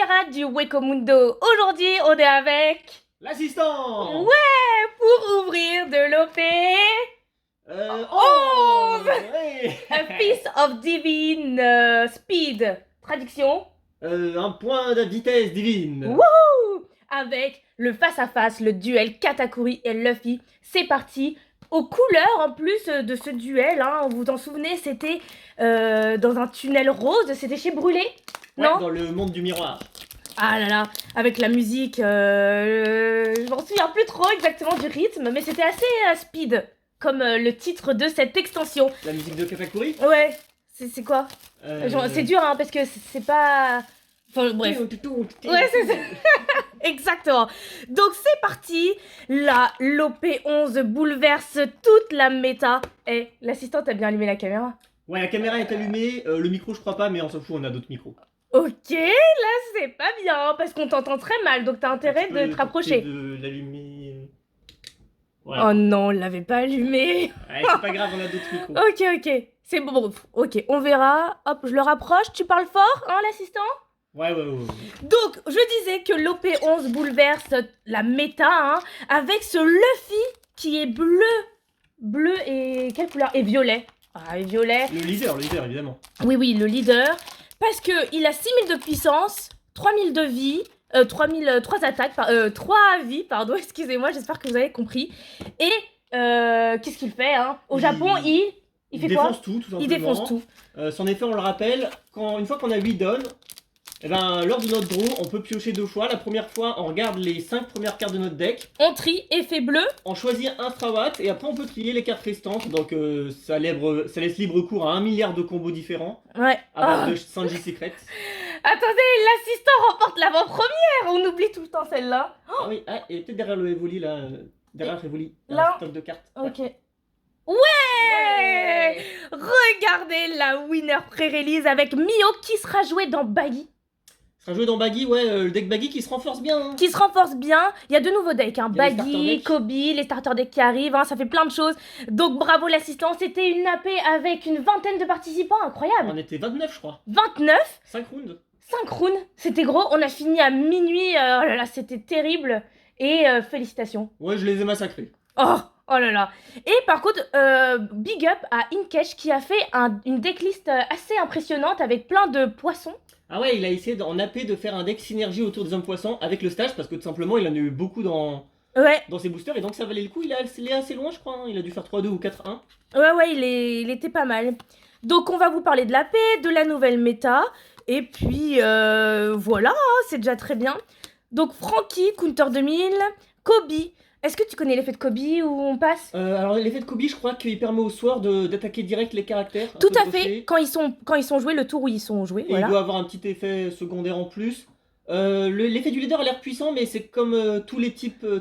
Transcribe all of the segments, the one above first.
camarades du Wekomundo. Aujourd'hui, on est avec... L'assistant. Ouais, pour ouvrir de l'OP... 11. Ouais. A piece of divine speed. Traduction. Un point de vitesse divine. Wouhou. Avec le face-à-face, le duel Katakuri et Luffy. C'est parti. Aux couleurs en plus de ce duel, hein, vous vous en souvenez, c'était dans un tunnel rose, c'était chez Brûlé, Ouais, non? dans le monde du miroir. Ah là là, avec la musique, je m'en souviens plus trop exactement du rythme, mais c'était assez speed, comme le titre de cette extension. La musique de Katakuri. Ouais, c'est quoi? Genre, c'est dur, hein, parce que c'est pas... Enfin, bref. Ouais, c'est ça. Exactement. Donc c'est parti. Là, l'OP11 bouleverse toute la méta. Eh, l'assistante a bien allumé la caméra. Ouais, la caméra est allumée, le micro je crois pas, mais on s'en fout, on a d'autres micros. Ok, là c'est pas bien, parce qu'on t'entend très mal, donc t'as intérêt de te rapprocher. De l'allumer. Voilà. Oh non, on l'avait pas allumé. Ouais, c'est pas grave, on a d'autres micros. Ok, c'est bon. Ok, on verra. Hop, je le rapproche. Tu parles fort, hein, l'assistant? Ouais. Donc, je disais que l'OP11 bouleverse la méta, hein, avec ce Luffy qui est bleu et quelle couleur? Et violet. Ah, et violet. Le leader, évidemment. Oui, le leader. Parce qu'il a 6000 de puissance, 3000 de vie, 3 attaques, 3 vies, pardon, excusez-moi, j'espère que vous avez compris. Et qu'est-ce qu'il fait, hein? Au Japon, il fait quoi? Défonce tout simplement. Il défonce tout. Son effet, on le rappelle, une fois qu'on a 8 donnes, eh ben, lors de notre draw, on peut piocher 2 fois. La première fois, on regarde les 5 premières cartes de notre deck. On trie effet bleu. On choisit un Strawat et après on peut trier les cartes restantes. Donc ça laisse libre cours à 1 milliard de combos différents. Ouais. À base de Sanji Secret. Attendez, l'assistant remporte l'avant-première. On oublie tout le temps celle-là. Ah oui, il est peut-être derrière le Evoli là. Derrière Evoli. Là. Un stock de cartes. Ok. Ouais. Regardez la winner pré-release avec Mio qui sera jouée dans Baggy. Ça sera joué dans Baggy, ouais, le deck Baggy qui se renforce bien. Hein. Qui se renforce bien. Il y a de nouveaux decks, hein. Il y a les Baggy, Kobe, les starter decks qui arrivent, hein. Ça fait plein de choses. Donc bravo l'assistant, c'était une AP avec une vingtaine de participants, incroyable. On était 29 je crois. 29. 5 rounds. 5 rounds, c'était gros. On a fini à minuit, oh là là, c'était terrible. Et félicitations. Ouais, je les ai massacrés. Oh là là. Et par contre, big up à Inkesh qui a fait une decklist assez impressionnante avec plein de poissons. Ah ouais, il a essayé en AP de faire un deck synergie autour des hommes poissons avec le stage parce que tout simplement il en a eu beaucoup dans ses boosters et donc ça valait le coup. Il est assez loin je crois, hein. Il a dû faire 3-2 ou 4-1. Ouais, il était pas mal. Donc on va vous parler de la paix, de la nouvelle méta. Et puis voilà, hein, c'est déjà très bien. Donc Franky, Counter 2000, Kobe. Est-ce que tu connais l'effet de Kobe où on passe? Alors l'effet de Kobe, je crois qu'il permet au soir d'attaquer direct les caractères. Tout à fait, quand ils sont joués, le tour où ils sont joués. Et voilà. Il doit avoir un petit effet secondaire en plus. L'effet du leader a l'air puissant, mais c'est comme tous les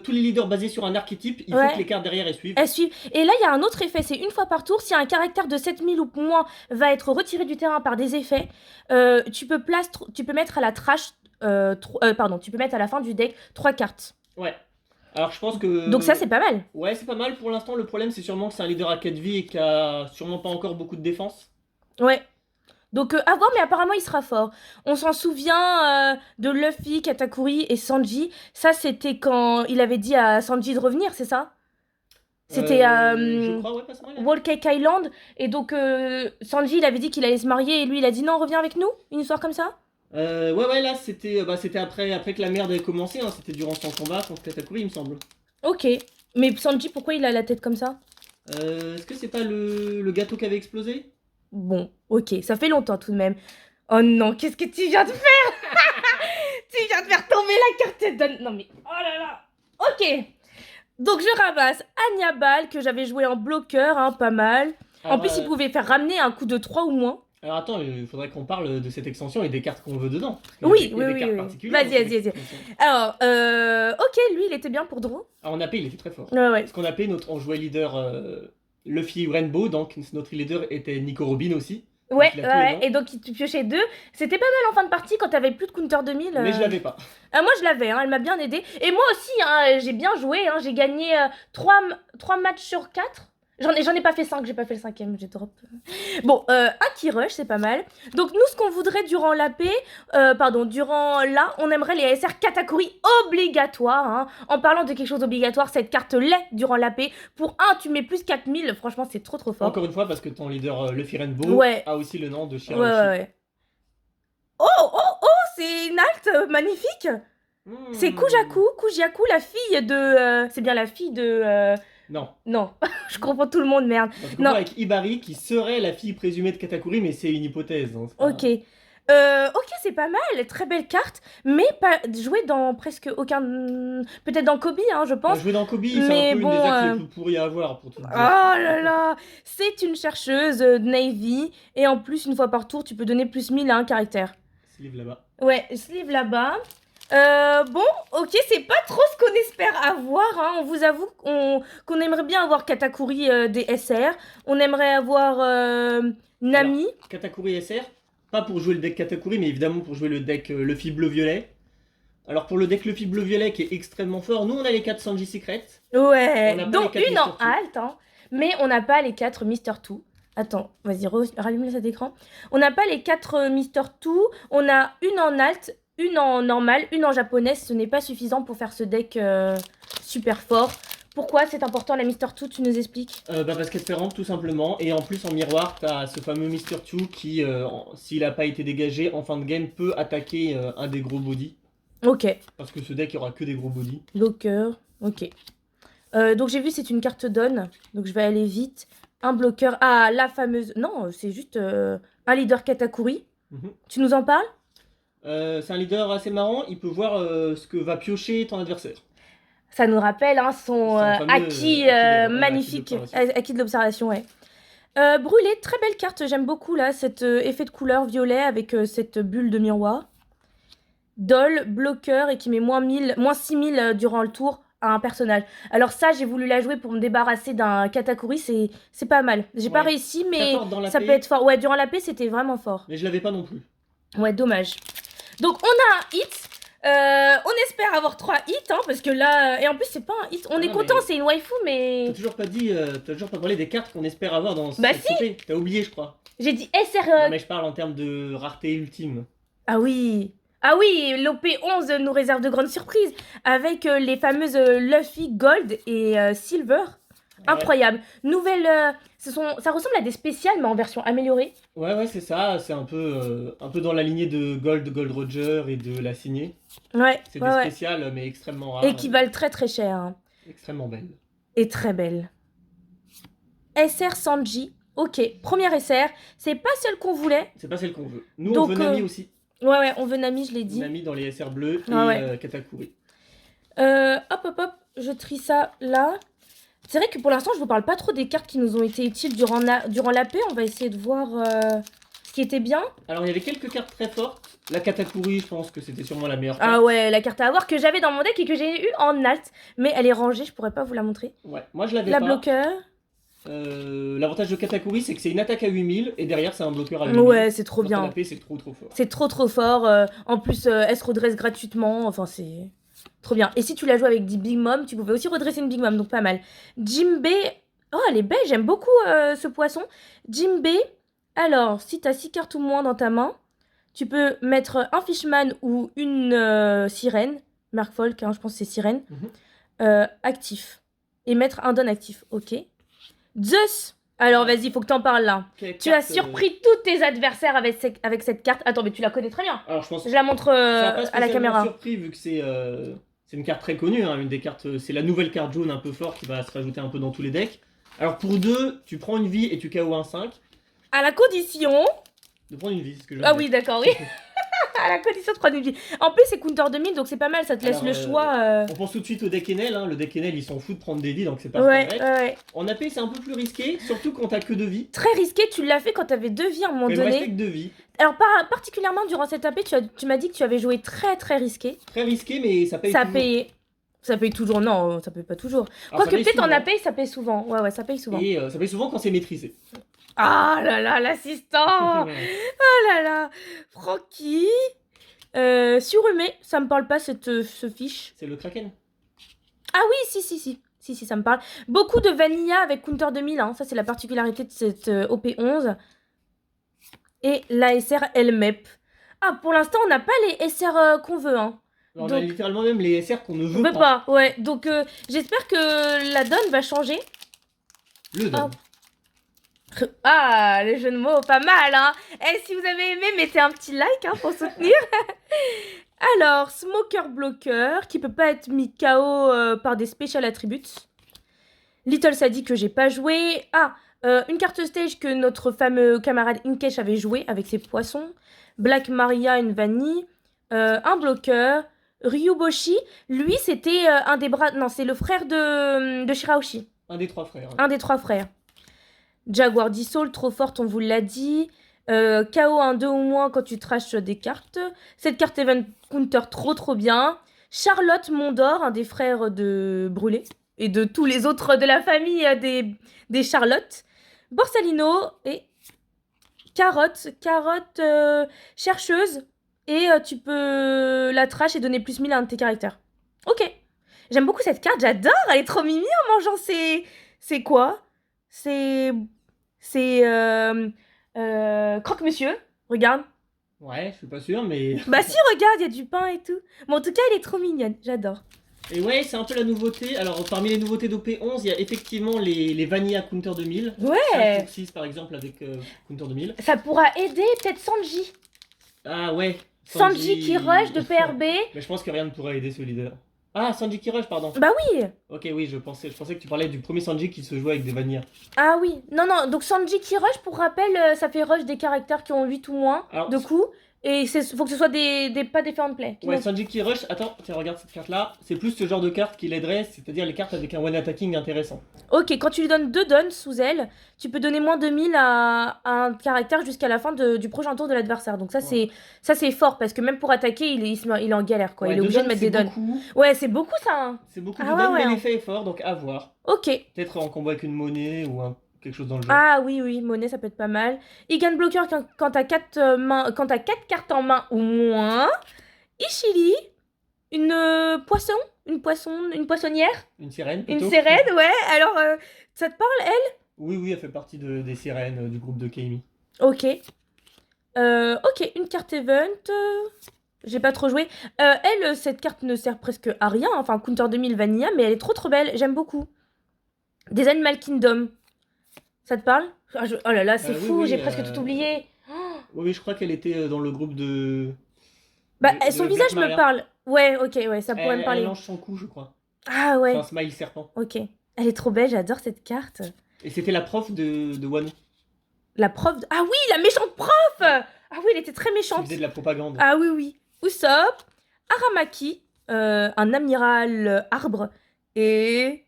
leaders basés sur un archétype, il faut que les cartes derrière elles suivent. Et là, il y a un autre effet, c'est une fois par tour, si un caractère de 7000 ou moins va être retiré du terrain par des effets, tu peux mettre à la trash, tu peux mettre à la fin du deck 3 cartes. Ouais. Alors je pense que... Donc ça c'est pas mal. Ouais c'est pas mal pour l'instant, le problème c'est sûrement que c'est un leader à 4 vies et qui a sûrement pas encore beaucoup de défense. Ouais. Donc à voir, mais apparemment il sera fort. On s'en souvient de Luffy, Katakuri et Sanji. Ça c'était quand il avait dit à Sanji de revenir, c'est ça? C'était je crois, ouais, pas ça, Wall Cake Island. Et donc Sanji il avait dit qu'il allait se marier et lui il a dit non, reviens avec nous. Une histoire comme ça? Ouais, là c'était après que la merde ait commencé, hein. C'était durant son combat contre Katakuri, il me semble. Ok, mais Sanji, pourquoi il a la tête comme ça? Est-ce que c'est pas le gâteau qui avait explosé? Bon, ok, ça fait longtemps tout de même. Oh non, qu'est-ce que tu viens de faire? Tu viens de faire tomber la carte de... Non mais, oh là là. Ok, donc je ramasse Anya Ball, que j'avais joué en bloqueur, hein, pas mal. En plus, il pouvait faire ramener un coup de 3 ou moins. Alors attends, il faudrait qu'on parle de cette extension et des cartes qu'on veut dedans. Oui. Vas-y. Alors, ok, lui, il était bien pour draw. Alors en AP, il était très fort. Ouais. Parce qu'en AP, on jouait leader Luffy Rainbow, donc notre leader était Nico Robin aussi. Ouais, et donc tu piochais 2. C'était pas mal en fin de partie quand t'avais plus de counter 2000. Mais je l'avais pas. Moi je l'avais, hein, elle m'a bien aidé. Et moi aussi, hein, j'ai bien joué, hein, j'ai gagné 3 matchs sur 4. J'en ai pas fait 5, j'ai pas fait le 5ème, j'ai drop. Bon, un Key Rush, c'est pas mal. Donc nous, ce qu'on voudrait durant l'AP, durant là, on aimerait les SR Katakuri obligatoires. Hein. En parlant de quelque chose d'obligatoire, cette carte l'est durant l'AP. Pour 1, tu mets plus 4000, franchement, c'est trop fort. Encore une fois, parce que ton leader, Luffy Rainbow, a aussi le nom de Shirahoshi. Ouais. Oh, c'est une alt magnifique. C'est Kujaku, la fille de... c'est bien la fille de... Non, je comprends tout le monde, merde. Non. Avec Ibari, qui serait la fille présumée de Katakuri, mais c'est une hypothèse. Hein, ok. Ok, c'est pas mal, très belle carte, mais pas jouée dans presque aucun... Peut-être dans Kobe, hein, je pense. Jouer dans Kobe, c'est un peu une des actes les plus pourries à avoir, pour tout dire. Oh là là. C'est une chercheuse Navy, et en plus, une fois par tour, tu peux donner plus 1000 à un caractère. Sleeve là-bas. Ouais, sleeve là-bas. Bon, ok, c'est pas trop ce qu'on espère avoir, hein. On vous avoue qu'on aimerait bien avoir Katakuri des SR. On aimerait avoir Nami. Alors, Katakuri SR, pas pour jouer le deck Katakuri, mais évidemment pour jouer le deck Luffy bleu-violet. Alors pour le deck Luffy bleu-violet qui est extrêmement fort, nous on a les 4 Sanji Secret. Ouais, dont une en alt, hein. Mais on n'a pas les 4 Mister 2. Attends, vas-y, rallume cet écran. On n'a pas les 4 Mister 2, on a une en alt, une en normal, une en japonaise. Ce n'est pas suffisant pour faire ce deck super fort. Pourquoi c'est important la Mister 2, tu nous expliques? Parce qu'elle fait rampe tout simplement, et en plus en miroir, t'as ce fameux Mister 2 qui, s'il n'a pas été dégagé en fin de game, peut attaquer un des gros body. Ok. Parce que ce deck, il n'y aura que des gros body. Bloqueur, ok. Donc j'ai vu c'est une carte donne, donc je vais aller vite. Un bloqueur, ah la fameuse, non c'est juste un leader Katakuri. Tu nous en parles? C'est un leader assez marrant, il peut voir ce que va piocher ton adversaire. Ça nous rappelle hein, son acquis magnifique, acquis de l'observation, ouais. Brûlé, très belle carte, j'aime beaucoup là, cet effet de couleur violet avec cette bulle de miroir. Doll, bloqueur et qui met moins 6000 durant le tour à un personnage. Alors ça, j'ai voulu la jouer pour me débarrasser d'un Katakuri, c'est pas mal. J'ai pas réussi, mais ça peut être fort. Ouais, durant la paix, c'était vraiment fort. Mais je l'avais pas non plus. Ouais, dommage. Donc on a un hit. On espère avoir 3 hits, hein, parce que là... Et en plus, c'est pas un hit. On est content, c'est une waifu, mais... T'as toujours pas parlé des cartes qu'on espère avoir dans cette CP. T'as oublié, je crois. J'ai dit SR... Non, mais je parle en termes de rareté ultime. Ah oui, l'OP11 nous réserve de grandes surprises, avec les fameuses Luffy Gold et Silver. Incroyable. Nouvelle... ça ressemble à des spéciales, mais en version améliorée. Ouais, c'est ça. C'est un peu dans la lignée de Gold Roger et de la signée. Ouais. C'est des spéciales, mais extrêmement rares. Et qui valent très très cher. Hein. Extrêmement belles. Et très belles. SR Sanji. Ok, première SR. C'est pas celle qu'on voulait. C'est pas celle qu'on veut. Nous, on veut Nami aussi. Ouais, on veut Nami, je l'ai dit. Nami dans les SR bleus et Katakuri. Hop, je trie ça là. C'est vrai que pour l'instant, je vous parle pas trop des cartes qui nous ont été utiles durant l'AP. On va essayer de voir ce qui était bien. Alors, il y avait quelques cartes très fortes. La Katakuri, je pense que c'était sûrement la meilleure carte. Ah ouais, la carte à avoir que j'avais dans mon deck et que j'ai eu en alt. Mais elle est rangée, je pourrais pas vous la montrer. Ouais, moi je l'avais pas. La bloqueur. L'avantage de Katakuri, c'est que c'est une attaque à 8000 et derrière c'est un bloqueur à 8000. Ouais, c'est trop bien. C'est trop fort. C'est trop fort. En plus, elle se redresse gratuitement. Enfin, c'est trop bien. Et si tu la joues avec des Big Mom, tu pouvais aussi redresser une Big Mom, donc pas mal. Jimbe. Oh, elle est belle, j'aime beaucoup ce poisson. Jimbe. Alors, si tu as 6 cartes ou moins dans ta main, tu peux mettre un Fishman ou une sirène. Mark Folk, hein, je pense que c'est sirène. Actif. Et mettre un don actif. Ok. Zeus. Alors vas-y, faut que t'en parles là. Tu as surpris tous tes adversaires avec cette carte. Attends, mais tu la connais très bien. Alors je la montre à la caméra. Surpris vu que c'est une carte très connue, hein, une des cartes, c'est la nouvelle carte jaune un peu forte qui va se rajouter un peu dans tous les decks. Alors pour 2, tu prends une vie et tu KO un 5. À la condition de prendre une vie, ce que je Ah oui, d'accord, oui. À la condition de prendre une vie. En plus, c'est counter 2000, donc c'est pas mal, ça te laisse le choix. On pense tout de suite au deck Enel, hein. Le deck Enel, ils s'en foutent de prendre des vies, donc c'est pas ouais. En AP, c'est un peu plus risqué, surtout quand t'as que 2 vies. Très risqué, tu l'as fait quand t'avais 2 vies à un moment donné. Il me restait que 2 vies. Alors, particulièrement durant cette AP, tu m'as dit que tu avais joué très risqué. Très risqué, mais ça paye toujours. Ça paye toujours, non, ça paye pas toujours. Quoique peut-être en AP, ça paye souvent. Ouais, ça paye souvent. Et ça paye souvent quand c'est maîtrisé. Ah là là, l'assistant. Oh là là. Francky. Surhumé, ça me parle pas ce fiche. C'est le Kraken. Ah oui, si. Si, ça me parle. Beaucoup de vanilla avec Counter 2000, hein. Ça c'est la particularité de cette OP11. Et la SR LMEP. Ah, pour l'instant, on n'a pas les SR qu'on veut, hein. On a littéralement même les SR qu'on ne veut pas. Ouais, donc j'espère que la donne va changer. Le donne. Ah, les jeux de mots, pas mal, hein. Et si vous avez aimé, mettez un petit like hein, pour soutenir. Alors, Smoker Blocker, qui peut pas être mis KO par des special attributes. Little Sadie que j'ai pas joué. Ah, une carte stage que notre fameux camarade Inkesh avait joué avec ses poissons. Black Maria, une vanille. Un bloqueur. Ryuboshi, lui c'était un des bras... Non, c'est le frère de Shiraoshi. Un des 3 frères. Un des 3 frères. Jaguar Dissolve, trop forte, on vous l'a dit. KO 1-2 ou moins quand tu trashes des cartes. Cette carte event counter trop bien. Charlotte Mondor, un des frères de Brûlé. Et de tous les autres de la famille des Charlotte. Borsalino et Carotte. Carotte chercheuse. Et tu peux la trash et donner plus 1000 à un de tes caractères. Ok. J'aime beaucoup cette carte, j'adore. Elle est trop mimi en mangeant ses... C'est quoi? C'est Croque-Monsieur, regarde. Ouais, je suis pas sûr, mais... Bah si, regarde, il y a du pain et tout. Bon, en tout cas, elle est trop mignonne, j'adore. Et ouais, c'est un peu la nouveauté. Alors, parmi les nouveautés d'OP11, il y a effectivement les Vanilla Counter 2000. Ouais. 5 pour 6 par exemple avec Counter 2000. Ça pourra aider peut-être Sanji. Ah ouais. Sanji qui rush de PRB. Mais je pense que rien ne pourra aider ce leader. Ah, Sanji qui rush, pardon. Bah oui. Ok, oui, je pensais que tu parlais du premier Sanji qui se jouait avec des vanillas. Ah oui. Non, donc Sanji qui rush, pour rappel, ça fait rush des caractères qui ont 8 ou moins de coups. Et faut que ce soit pas des fair and play. Ouais, Sanji qui rush, attends, tiens, regarde cette carte-là. C'est plus ce genre de carte qui l'aiderait, c'est-à-dire les cartes avec un one attacking intéressant. Ok, quand tu lui donnes 2 dons sous elle, tu peux donner moins de 1000 à un caractère jusqu'à la fin du prochain tour de l'adversaire. Donc ça, c'est fort, parce que même pour attaquer, il est en galère, quoi. Ouais, il est obligé de mettre des dons. Ouais, c'est beaucoup ça. Hein. C'est beaucoup de dons, mais l'effet est fort, donc à voir. Ok. Peut-être en combo avec une monnaie ou quelque chose dans le genre. Ah oui, monnaie, ça peut être pas mal. Il gagne bloqueur quand t'as 4 cartes en main ou moins. Ishili, une poissonnière. Une sirène plutôt. Une sirène, ouais. Alors, ça te parle, elle? Oui, elle fait partie des sirènes du groupe de Keimi. Ok. Ok, une carte event. J'ai pas trop joué. Elle, cette carte ne sert presque à rien. Enfin, Counter 2000 Vanilla, mais elle est trop belle. J'aime beaucoup. Des Animal Kingdom. Ça te parle? Oh là là, c'est fou, j'ai presque tout oublié. Oui, je crois qu'elle était dans le groupe de... Bah, son visage me parle. Ouais, ok, ça pourrait me parler. Elle lance son cou, je crois. Ah ouais. C'est un smile serpent. Ok. Elle est trop belle, j'adore cette carte. Et c'était la prof de Wano. La prof Ah oui, la méchante prof. Ah oui, elle était très méchante. Qui faisait de la propagande. Ah oui. Usopp, Aramaki, un amiral arbre et...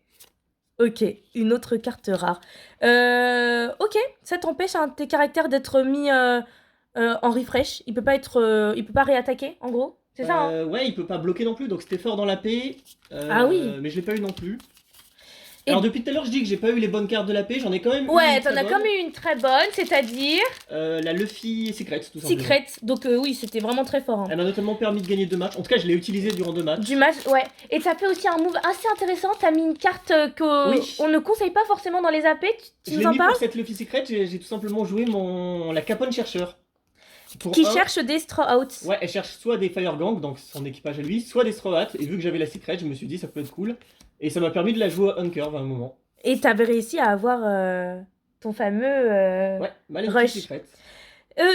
Ok, une autre carte rare. Ok, ça t'empêche un de tes caractères d'être mis en refresh. Il peut pas réattaquer, en gros. C'est ça, hein? Ouais, il peut pas bloquer non plus, donc c'était fort dans la paix. Ah oui. Mais je l'ai pas eu non plus. Alors depuis tout à l'heure, je dis que j'ai pas eu les bonnes cartes de la paix, j'en ai quand même eu. Ouais, t'en as quand même eu une très bonne, c'est-à-dire la Luffy Secret, tout simplement. Secret, donc oui, c'était vraiment très fort. Hein. Elle m'a notamment permis de gagner 2 matchs. En tout cas, je l'ai utilisé durant 2 matchs. Du match, ouais. Et t'as fait aussi un move assez intéressant. T'as mis une carte qu'on ne conseille pas forcément dans les AP. Tu nous en parles? Pour cette Luffy Secret, j'ai tout simplement joué la Capone Chercheur. Qui cherche des Straw Hats. Ouais, elle cherche soit des Fire Gang, donc son équipage à lui, soit des Straw Hats. Et vu que j'avais la Secret, je me suis dit ça peut être cool. Et ça m'a permis de la jouer à Uncurve à un moment. Et t'avais réussi à avoir ton fameux rush. Secret. 7-0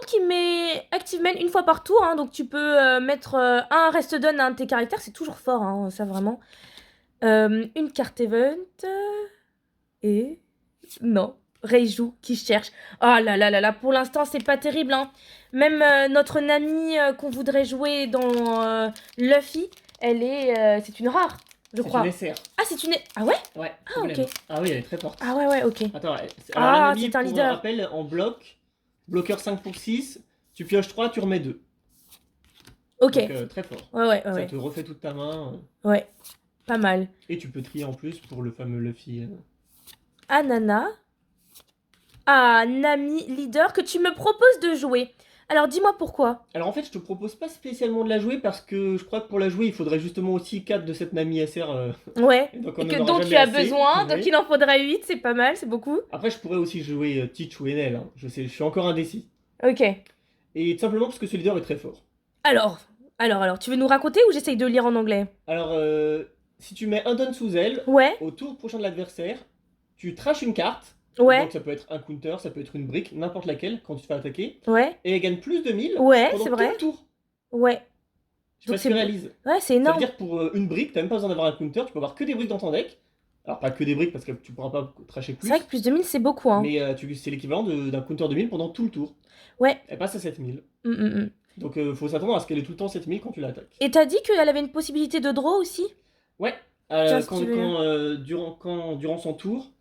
qui met Active Main une fois par tour, hein, donc tu peux mettre un rest down à un de tes caractères, c'est toujours fort, hein, ça vraiment. Une carte event et... Non, Reiju qui cherche. Oh là là, pour l'instant c'est pas terrible. Hein. Même notre Nami qu'on voudrait jouer dans Luffy, c'est une rare. Je crois. C'est une SR. Ah, c'est une... Ah ouais? Ouais. Ah, ok. Ah oui, elle est très forte. Ah ouais, ok. Attends, c'est un leader. Pour rappel, en bloqueur 5 pour 6, tu pioches 3, tu remets 2. Ok. Donc, très fort. Ouais. Ça te refait toute ta main. Ouais, pas mal. Et tu peux trier en plus pour le fameux Luffy. Anana. Ah, Nami leader que tu me proposes de jouer. Alors dis-moi pourquoi. Alors en fait, je te propose pas spécialement de la jouer parce que je crois que pour la jouer, il faudrait justement aussi 4 de cette Nami SR. Ouais. Et donc Et on que en aura dont jamais tu as assez. besoin, donc Oui. il en faudrait 8, c'est pas mal, c'est beaucoup. Après, je pourrais aussi jouer Teach ou Enel, hein. Je sais, je suis encore indécis. Ok. Et tout simplement parce que ce leader est très fort. Alors, tu veux nous raconter ou j'essaye de lire en anglais? Alors, si tu mets un don sous elle, Ouais, au tour prochain de l'adversaire, tu trashes une carte. ouais, Donc ça peut être un counter, ça peut être une brique, n'importe laquelle, quand tu te fais attaquer. ouais, Et elle gagne plus de 1000 ouais, pendant c'est tout vrai. le tour. Ouais. Je sais Donc pas si tu réalises. ouais, c'est Ça veut énorme. dire que pour une brique, t'as même pas besoin d'avoir un counter, tu peux avoir que des briques dans ton deck. Alors pas que des briques parce que tu pourras pas trasher C'est vrai que plus. plus de 1000, c'est beaucoup, hein. Mais c'est l'équivalent d'un counter de 1000 pendant tout le tour. Ouais. Elle passe à 7000. Mm, mm, mm. Donc faut s'attendre à ce qu'elle ait tout le temps 7000 quand tu l'attaques. Et t'as dit qu'elle avait une possibilité de draw aussi? Ouais, Tiens, si tu veux. durant son tour,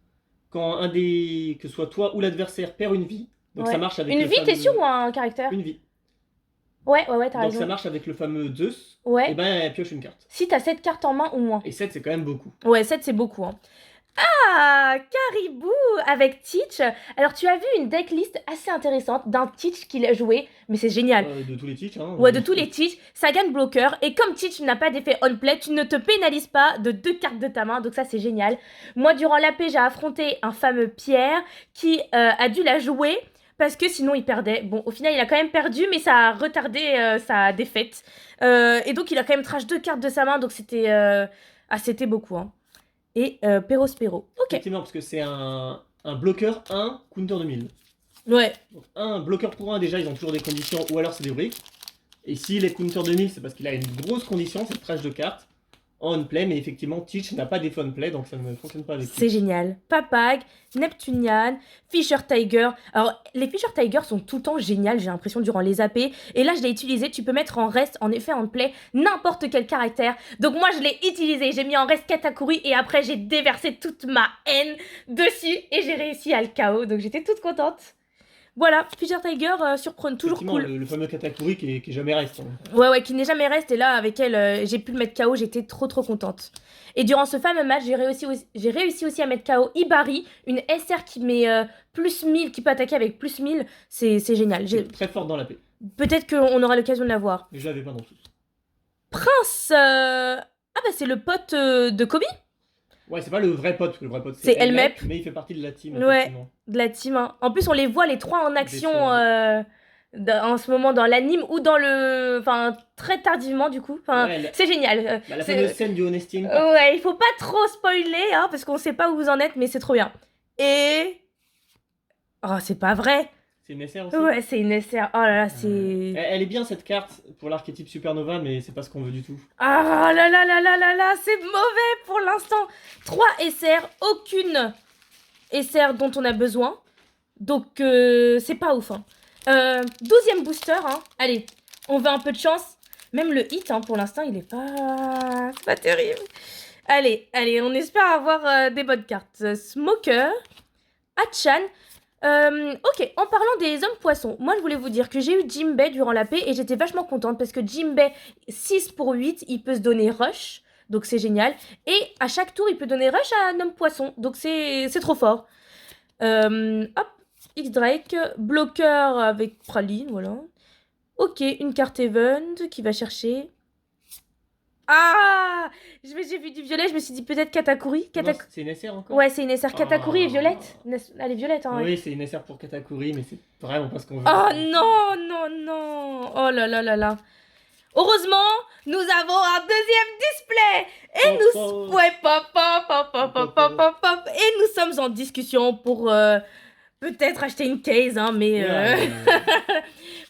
quand que ce soit toi ou l'adversaire perd une vie, donc Ouais. ça marche avec Une le vie, t'es fameux... sûr ou un caractère? Une vie. Ouais, t'as Donc ça raison. marche avec le fameux Zeus, et Ouais. ben elle pioche une carte. Si t'as 7 cartes en main ou moins. Et 7 c'est quand même beaucoup. Ouais, 7 c'est beaucoup, hein. Ah, Caribou avec Teach. Alors tu as vu une decklist assez intéressante d'un Teach qu'il a joué, mais c'est génial. De tous les teach, hein. Ouais, de tous les Teach, ça gagne bloqueur. Et comme Teach n'a pas d'effet on-play, tu ne te pénalises pas de 2 cartes de ta main. Donc ça, c'est génial. Moi, durant l'AP, j'ai affronté un fameux Pierre qui a dû la jouer parce que sinon il perdait. Bon, au final, il a quand même perdu, mais ça a retardé sa défaite. Et donc, il a quand même trash 2 cartes de sa main. Donc c'était beaucoup, hein. Et Perospero. Ok. Effectivement, parce que c'est un bloqueur 1, counter de 1000. Ouais. Donc un bloqueur pour 1, déjà ils ont toujours des conditions, ou alors c'est des briques. Et s'il est counter de 1000, c'est parce qu'il a une grosse condition, c'est le trash de cartes en on-play, mais effectivement Teach n'a pas d'effet on-play, donc ça ne fonctionne pas avec C'est Teach. génial. Papag, Neptunian, Fisher Tiger. Alors, les Fisher Tiger sont tout le temps géniales, j'ai l'impression, durant les AP. Et là, je l'ai utilisé. Tu peux mettre en reste, en effet, en play, n'importe quel caractère. Donc, moi, je l'ai utilisé. J'ai mis en reste Katakuri et après, j'ai déversé toute ma haine dessus et j'ai réussi à le KO. Donc, j'étais toute contente. Voilà, Fisher Tiger surprend, toujours Effectivement, cool. le fameux Katakuri qui est jamais reste, hein. Ouais, qui n'est jamais reste. Et là, avec elle, j'ai pu le mettre KO. J'étais trop contente. Et durant ce fameux match, j'ai réussi aussi à mettre KO Ibari, une SR qui met plus 1000, qui peut attaquer avec plus 1000. C'est génial. C'est très fort dans la paix. Peut-être qu'on aura l'occasion de la voir. Mais je l'avais pas non plus. Prince Ah bah c'est le pote de Kobe. Ouais, c'est pas le vrai pote, parce que le vrai pote C'est Elmep. mais il fait partie de la team. Ouais, effectivement. de la team, hein. En plus, on les voit les trois en action Des en ce moment dans l'anime ou dans le... Enfin, très tardivement du coup. Enfin, Ouais, c'est génial. la C'est- fameuse scène du Honesty Impact. Ouais, il faut pas trop spoiler, hein, parce qu'on sait pas où vous en êtes, mais c'est trop bien. Et... Oh, c'est pas vrai. C'est une SR aussi. Ouais, c'est une SR. Oh là là, c'est... Elle est bien cette carte pour l'archétype Supernova, mais c'est pas ce qu'on veut du tout. Ah là là là là là là, c'est mauvais pour l'instant. 3 SR, aucune SR dont on a besoin. Donc, c'est pas ouf, hein. 12e booster, hein. Allez, on veut un peu de chance. Même le hit, hein, pour l'instant, il est pas... C'est pas terrible. Allez, on espère avoir des bonnes cartes. Smoker, Hachan. Ok, en parlant des hommes poissons, moi je voulais vous dire que j'ai eu Jimbei durant la paix et j'étais vachement contente parce que Jimbei, 6 pour 8, il peut se donner rush, donc c'est génial. Et à chaque tour, il peut donner rush à un homme poisson, donc c'est trop fort. Hop, X-Drake, bloqueur avec Praline, voilà. Ok, une carte event qui va chercher... Ah, j'ai vu du violet, je me suis dit peut-être Katakuri. Non, c'est une SR encore. Ouais, c'est une SR. Katakuri est violette. Ah. Elle est violette, hein. Oui, c'est une SR pour Katakuri, mais c'est vraiment pas ce qu'on veut. Oh non, non, non. Oh là là là là. Heureusement, nous avons un deuxième display. Et nous... Ouais, pop. Et nous sommes en discussion pour peut-être acheter une case, hein, mais...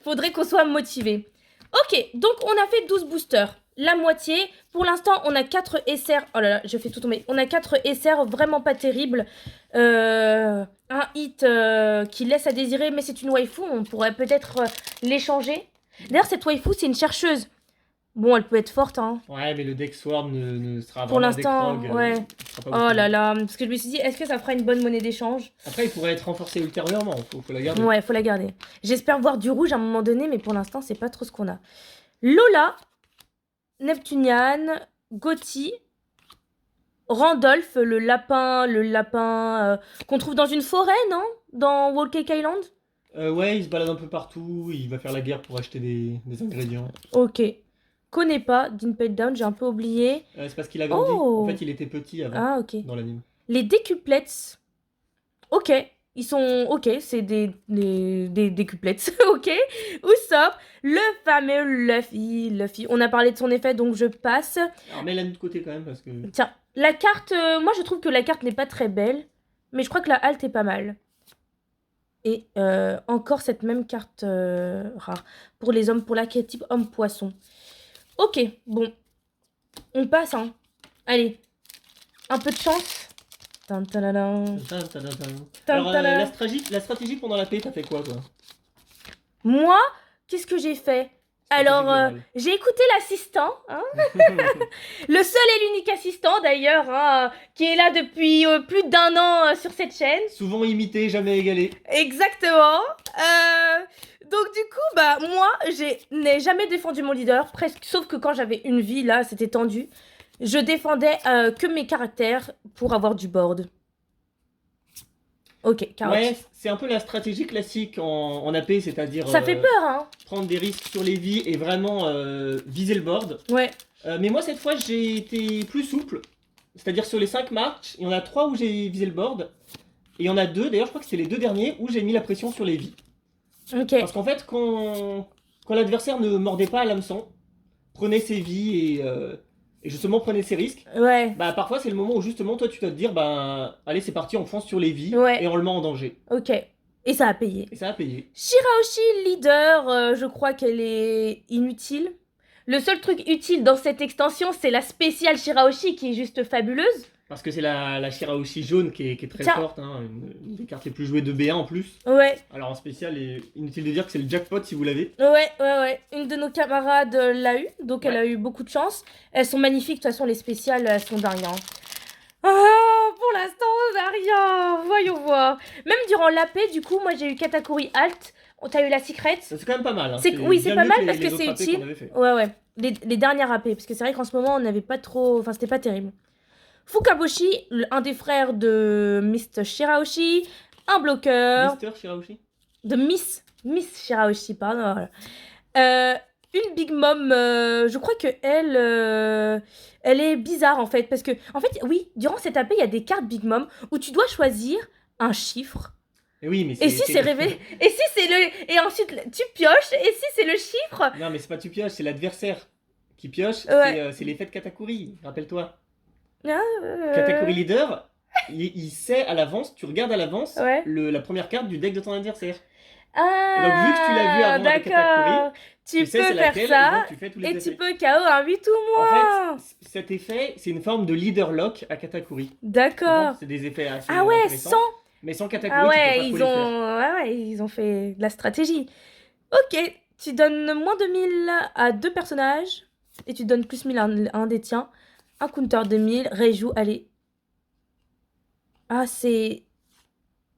faudrait qu'on soit motivé. Ok, donc on a fait 12 boosters. La moitié. Pour l'instant, on a 4 SR. Oh là là, je fais tout tomber. On a 4 SR vraiment pas terribles. Un hit qui laisse à désirer, mais c'est une waifu. On pourrait peut-être l'échanger. D'ailleurs, cette waifu, c'est une chercheuse. Bon, elle peut être forte, hein. Ouais, mais le deck Sword ne sera Pour vraiment l'instant, deck rogue, ouais. sera pas Oh là là. Parce que je me suis dit, est-ce que ça fera une bonne monnaie d'échange? Après, il pourrait être renforcé ultérieurement. Faut la garder. Ouais, faut la garder. J'espère voir du rouge à un moment donné, mais pour l'instant, c'est pas trop ce qu'on a. Lola, Neptunian, Gotti, Randolph, le lapin qu'on trouve dans une forêt, non? dans Whole Cake Island? Ouais, il se balade un peu partout, il va faire la guerre pour acheter des ingrédients. Ok. Connais pas d'Impel Down, j'ai un peu oublié. C'est parce qu'il a grandi. Oh! En fait, il était petit avant, Ah, ok. dans l'anime. Les décuplets. Ok. Ils sont ok, c'est des décuplets. Ok. Usopp, le fameux Luffy. On a parlé de son effet, donc je passe. Alors, mets-la de côté quand même, parce que... Tiens, la carte, moi je trouve que la carte n'est pas très belle, mais je crois que la halte est pas mal. Et encore cette même carte rare pour les hommes, pour l'archétype homme-poisson. Ok, bon, on passe, hein. Allez, un peu de chance. Tan, tadadam. Alors, Tadadam. la stratégie pendant la paix, t'as fait quoi, toi? Moi, qu'est-ce que j'ai fait? Alors, globale. j'ai écouté l'assistant, hein, le seul et l'unique assistant d'ailleurs, hein, qui est là depuis plus d'1 an sur cette chaîne. Souvent imité, jamais égalé. Exactement. Donc du coup, bah moi, n'ai jamais défendu mon leader, presque, sauf que quand j'avais une vie, là, c'était tendu. Je défendais que mes caractères pour avoir du board. Ok, carotte. Ouais, c'est un peu la stratégie classique en AP, c'est-à-dire Ça fait peur, hein. prendre des risques sur les vies et vraiment viser le board. Ouais. Mais moi, cette fois, j'ai été plus souple. C'est-à-dire sur les 5 matchs, il y en a 3 où j'ai visé le board. Et il y en a 2, d'ailleurs, je crois que c'était les 2 derniers, où j'ai mis la pression sur les vies. Ok. Parce qu'en fait, quand l'adversaire ne mordait pas à l'hameçon, prenait ses vies et justement prenait ses risques, Ouais. bah parfois c'est le moment où justement toi tu dois te dire bah allez c'est parti, on fonce sur les vies Ouais. et on le met en danger. Ok. Et ça a payé. Et ça a payé. Shirahoshi leader, je crois qu'elle est inutile. Le seul truc utile dans cette extension, c'est la spéciale Shirahoshi qui est juste fabuleuse. Parce que c'est la Shirahoshi jaune qui est très Tiens. forte, hein, une des cartes les plus jouées de B1 en plus. Ouais, Alors en spécial, inutile de dire que c'est le jackpot si vous l'avez. ouais. Une de nos camarades l'a eu, donc elle Ouais. a eu beaucoup de chance. Elles sont magnifiques, de toute façon les spéciales, elles sont dingues. Hein. Ah, pour l'instant, on n'a rien. Voyons voir. Même durant l'AP, du coup, moi j'ai eu Katakuri Alt. T'as eu la Secret. C'est quand même pas mal. Hein. Oui, c'est bien pas mieux mal les- parce les que autres c'est AP qu'on utile. avait fait. Ouais. Les dernières AP, parce que c'est vrai qu'en ce moment, on n'avait pas trop. Enfin, c'était pas terrible. Fukaboshi, un des frères de Mr. Shirahoshi, un bloqueur. Mister Shirahoshi. De Miss Shirahoshi, pardon. Voilà. Une Big Mom, je crois que elle est bizarre en fait. Parce que, en fait, oui, durant cette AP, il y a des cartes Big Mom où tu dois choisir un chiffre. Et oui, mais Et si c'est révélé. Et si c'est le. Et ensuite, tu pioches. Et si c'est le chiffre. Non, mais c'est pas tu pioches, c'est l'adversaire qui pioche. Ouais. C'est l'effet de Katakuri, rappelle-toi. Ah, Katakuri leader, il sait à l'avance, tu regardes à l'avance Ouais. la première carte du deck de ton adversaire. Ah, Et donc, vu que tu l'as vu avant avec d'accord. Katakuri, Tu sais peux c'est faire laquelle, et ça. donc tu fais tous les Et effets. tu peux KO un 8 ou En moins. fait, cet effet, c'est une forme de leader lock à Katakuri. D'accord. C'est des effets assez Ah ouais, intéressants. sans. Mais sans Katakuri, Ah tu peux ouais, pas trop les faire. ils ont fait de la stratégie. Ok, tu donnes moins de 1000 à 2 personnages. Et tu donnes plus 1000 à un des tiens. Un counter de 1000. Rejoue, allez. Ah, c'est.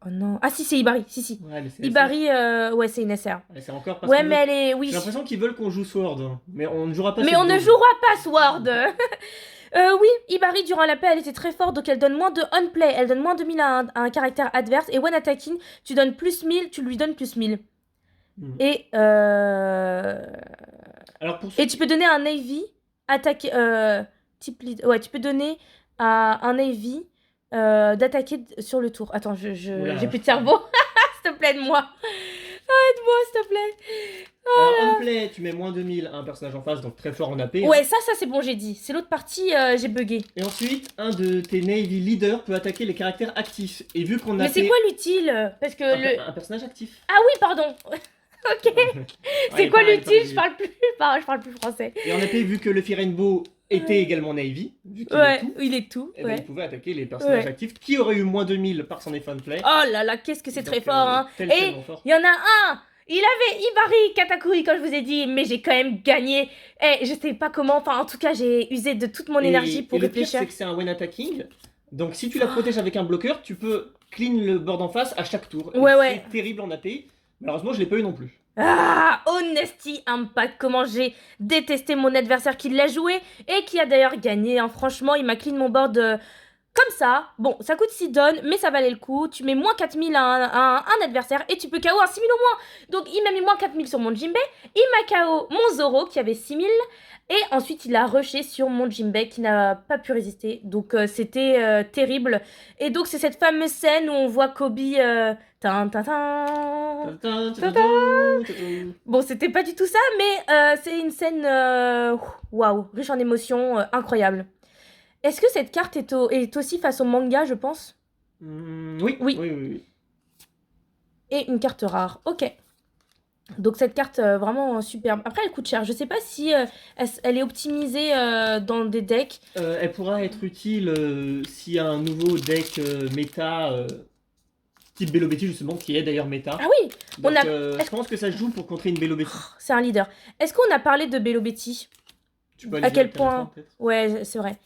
Oh non. Ah si, c'est Ibari. Si. Ouais, mais c'est Ibari, ouais, c'est une SR. Ouais, c'est encore parce Ouais, qu'on mais veut- elle est. Oui. J'ai l'impression qu'ils veulent qu'on joue Sword, hein. Mais on ne jouera pas Mais cette on ne dose. jouera pas Sword. Oui, Ibari, durant la paix, elle était très forte, donc elle donne moins de on-play, elle donne moins de 1000 à un caractère adverse, et when attacking, tu donnes plus 1000, tu lui donnes plus 1000. Hmm. Et Alors pour ceux tu peux donner à un Navy, attaquer, type lead, ouais, tu peux donner à un Navy d'attaquer sur le tour. Attends, Oula. j'ai plus de cerveau. S'il te plaît, aide-moi. Aide-moi, s'il te plaît. Alors, on play, tu mets moins de 1000 à un personnage en face, donc très fort en AP. hein. Ouais, ça c'est bon, j'ai dit. C'est l'autre partie, j'ai bugué. Et ensuite, un de tes Navy leaders peut attaquer les caractères actifs. Et vu qu'on a Mais c'est quoi l'utile? Parce que un personnage actif. Ah oui, pardon. Ok. C'est Ouais, quoi pareil, l'utile? pareil. Je parle plus français. Et en AP, vu que Luffy Rainbow était également Navy, vu qu'il est Ouais, tout, il est tout. eh ben, Ouais. il pouvait attaquer les personnages Ouais. actifs qui auraient eu moins de 1000 par son effet de play. Oh là là, qu'est-ce que c'est très Donc, fort, hein. Et tellement fort. il y en a un. Il avait Ibari Katakuri, comme je vous ai dit, mais j'ai quand même gagné. Eh, je sais pas comment. Enfin, en tout cas, j'ai usé de toute mon énergie pour et le pire, réfléchir. c'est que c'est un when attacking. Donc si tu la protèges avec un bloqueur, tu peux clean le board en face à chaque tour. Et Ouais. C'est terrible en AP. Malheureusement, je l'ai pas eu non plus. Ah, Honesty Impact, comment j'ai détesté mon adversaire qui l'a joué et qui a d'ailleurs gagné. Hein. Franchement, il m'a clean mon board comme ça, bon, ça coûte 6 dons, mais ça valait le coup. Tu mets moins 4000 à un adversaire et tu peux KO un 6000 au moins. Donc il m'a mis moins 4000 sur mon Jinbei, il m'a KO mon Zoro qui avait 6000, et ensuite il a rushé sur mon Jinbei qui n'a pas pu résister. Donc c'était terrible. Et donc c'est cette fameuse scène où on voit Kobe... tin, tin, tin. Bon, c'était pas du tout ça, mais c'est une scène waouh, riche en émotions, incroyable. Est-ce que cette carte est aussi face au manga, je pense? Oui, Oui. oui, oui, oui. Et une carte rare, ok. Donc cette carte vraiment superbe. Après, elle coûte cher. Je sais pas si elle est optimisée dans des decks. Elle pourra être utile s'il y a un nouveau deck méta type Bello Betty justement, qui est d'ailleurs méta. Ah oui, Donc, on a... je pense que ça se joue pour contrer une Bello Betty. C'est un leader. Est-ce qu'on a parlé de Bello Betty? Tu peux À aller quel directement, point? peut-être. Ouais, c'est vrai.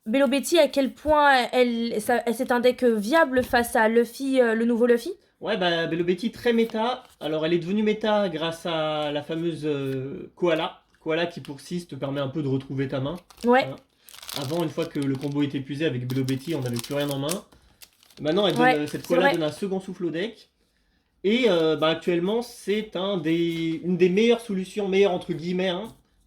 Bello Betty, à quel point c'est un deck viable face à Luffy, le nouveau Luffy? Ouais, bah Bello Betty très méta. Alors elle est devenue méta grâce à la fameuse Koala. Koala qui pour 6 te permet un peu de retrouver ta main. Ouais. Voilà. Avant, une fois que le combo était épuisé avec Bello Betty, on n'avait plus rien en main. Maintenant, cette c'est Koala vrai. donne un second souffle au deck. Et actuellement, c'est une des meilleures solutions, meilleures entre guillemets, hein,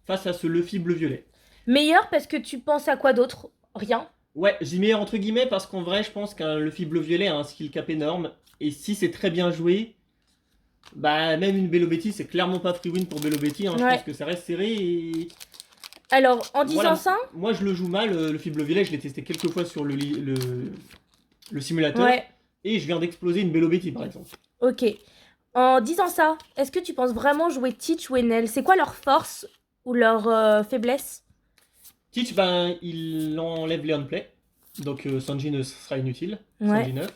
face à ce Luffy bleu-violet. Meilleur parce que tu penses à quoi d'autre? Rien. Ouais, j'ai meilleur entre guillemets parce qu'en vrai, je pense qu'un Luffy bleu-violet a un skill cap énorme. Et si c'est très bien joué, bah même une Bello Betty, c'est clairement pas free win pour Bello Betty. Hein. Je Ouais. pense que ça reste serré. Et Alors, en disant voilà, ça... moi je le joue mal, le Luffy bleu-violet, je l'ai testé quelques fois sur le simulateur. Ouais, Et je viens d'exploser une Bello Betty par exemple. ok. En disant ça, est-ce que tu penses vraiment jouer Teach ou Enel? C'est quoi leur force ou leur faiblesse? Teach, ben, il enlève les on-play. Donc Sanji ne sera inutile. Ouais. Sanji 9.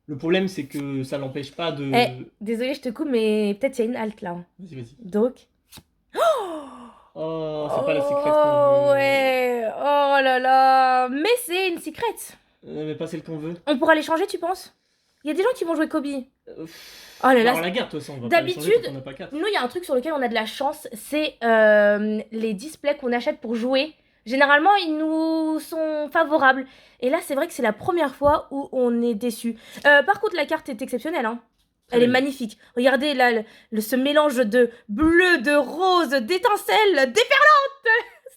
Le problème, c'est que ça l'empêche pas de. Eh, désolé, je te coupe, mais peut-être il y a une halte là. Vas-y, vas-y. Donc... Oh, c'est pas la secrète qu'on Oh veut. ouais, oh là là, mais c'est une secret. Mais pas celle qu'on veut. On pourra les changer, tu penses? Il y a des gens qui vont jouer Kobe. Euh, Oh là là. Alors la garde, de toute façon, on va pas les changer D'habitude, quand on n'a pas 4. nous, il y a un truc sur lequel on a de la chance, c'est les displays qu'on achète pour jouer. Généralement, ils nous sont favorables. Et là, c'est vrai que c'est la première fois où on est déçu. Par contre, la carte est exceptionnelle, hein. Elle est magnifique. Regardez là, ce mélange de bleu, de rose, d'étincelles, déferlantes.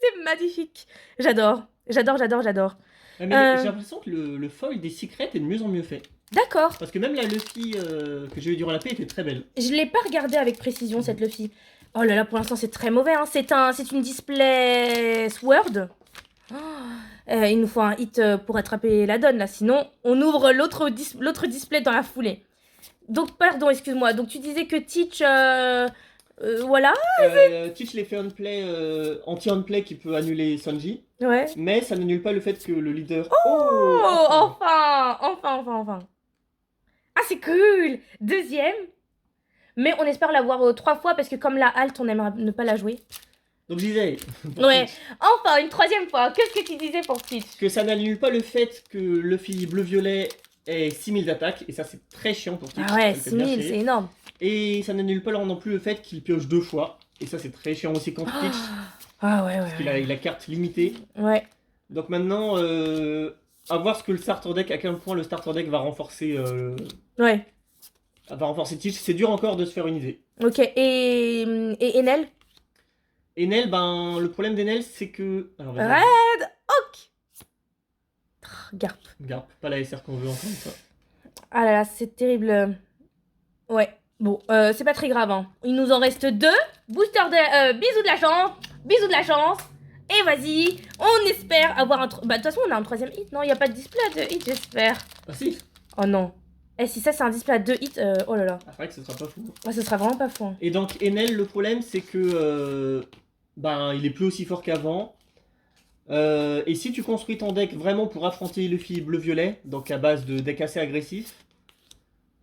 C'est magnifique. J'adore. J'adore, j'adore, j'adore. Ouais, mais j'ai l'impression que le foil des secrets est de mieux en mieux fait. D'accord. Parce que même la Luffy que j'ai eu durant la paix était très belle. Je l'ai pas regardé avec précision, cette Luffy. Oh là là, pour l'instant, c'est très mauvais. Hein. C'est une display Sword. Oh, il nous faut un hit pour attraper la donne, là. Sinon, on ouvre l'autre display dans la foulée. Donc, pardon, excuse-moi. Donc, tu disais que Teach... voilà. Teach l'effet on-play, anti-on-play qui peut annuler Sanji. Ouais. Mais ça n'annule pas le fait que le leader... Oh, enfin. enfin. Ah, c'est cool. Deuxième. Mais on espère l'avoir 3 fois parce que comme la halte, on aimerait ne pas la jouer. Donc je disais... Ouais. Teach, Enfin, une troisième fois. Qu'est-ce que tu disais pour Teach? que ça n'annule pas le fait que Luffy bleu-violet ait 6000 d'attaque. Et ça, c'est très chiant pour Teach. Ah ouais, Ça me fait bien 6000, chier. c'est énorme. Et ça n'annule pas non plus le fait qu'il pioche 2 fois. Et ça, c'est très chiant aussi contre Teach. Ah ouais, Parce qu'il a la carte limitée. Ouais. Donc maintenant, à voir ce que le starter deck, à quel point le starter deck va renforcer Ouais. Teach. C'est dur encore de se faire une idée. Ok. Et Enel? Enel, ben, le problème d'Enel, c'est que... Alors, vas-y. Red Hawk. Garp. Garp, pas la SR qu'on veut encore une fois. Ah là là, c'est terrible. Ouais. Bon, c'est pas très grave. Hein. Il nous en reste 2. Booster de... bisous de la chance. Bisous de la chance. Et vas-y. On espère avoir un... Bah, de toute façon, on a un 3ème hit, non? Il n'y a pas de display de hit, j'espère. Ah si. Oh non. Eh, si ça, c'est un display à 2 hits, oh là là. Ah, c'est vrai que ce sera pas fou. Ouais, ce sera vraiment pas fou. Hein. Et donc, Enel, le problème, c'est que... ben, il est plus aussi fort qu'avant. Et si tu construis ton deck vraiment pour affronter Luffy bleu-violet, donc à base de deck assez agressif,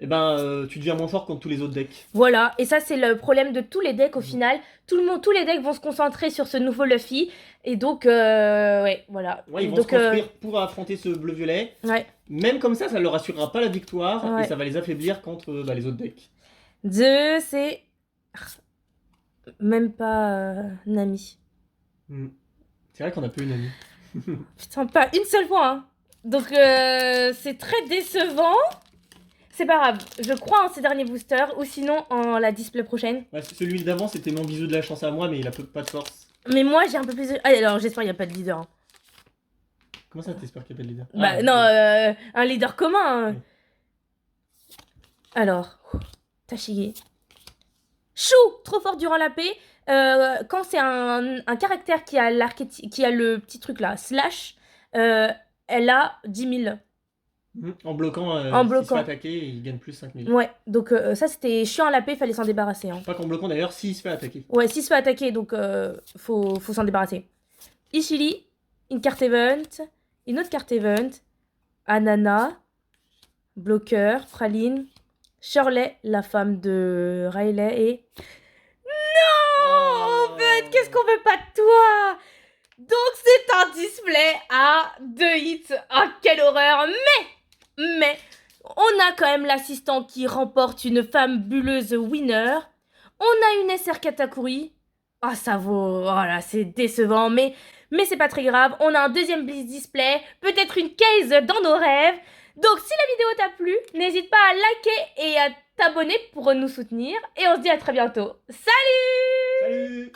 et ben tu deviens moins fort contre tous les autres decks. Voilà, et ça c'est le problème de tous les decks au final. Tous les decks vont se concentrer sur ce nouveau Luffy. Et donc, ouais, voilà. Ouais, ils vont donc, se construire pour affronter ce bleu-violet. Ouais. Même comme ça leur assurera pas la victoire Ouais. et ça va les affaiblir contre les autres decks. C'est... Même pas Nami. C'est vrai qu'on a peu une amie. Putain, pas une seule fois, hein. Donc, c'est très décevant. C'est pas grave, je crois en ces derniers boosters, ou sinon en la display prochaine. Ouais, celui d'avant, c'était mon bisou de la chance à moi, mais il a pas de force. Mais moi, j'ai un peu plus de... Ah, alors, j'espère qu'il n'y a pas de leader. Hein. Comment ça, t'espères qu'il y a pas de leader? Bah, Ah, non, ok. un leader commun. Hein. Oui. Alors, Tashige. Chou, trop fort durant la paix. Quand c'est un caractère qui a qui a le petit truc là, slash, elle a 10 000. En bloquant, En s'il se fait bloquant. attaquer, il gagne plus 5000. Ouais, donc ça c'était chiant à la paix, fallait s'en débarrasser. Hein. Pas qu'en bloquant d'ailleurs, s'il se fait attaquer. Ouais, s'il se fait attaquer, donc faut s'en débarrasser. Ishili, une carte event, une autre carte event, Anana, bloqueur, Praline, Shirley, la femme de Riley et... Non, Ben, qu'est-ce qu'on veut pas de toi? Donc c'est un display à 2 hits. Ah, quelle horreur. Mais, on a quand même l'assistant qui remporte une femme bulleuse winner. On a une SR Katakuri. Ah, ça vaut... Voilà, c'est décevant, mais c'est pas très grave. On a un deuxième Blitz display, peut-être une case dans nos rêves. Donc si la vidéo t'a plu, n'hésite pas à liker et à t'abonner pour nous soutenir. Et on se dit à très bientôt. Salut! Salut!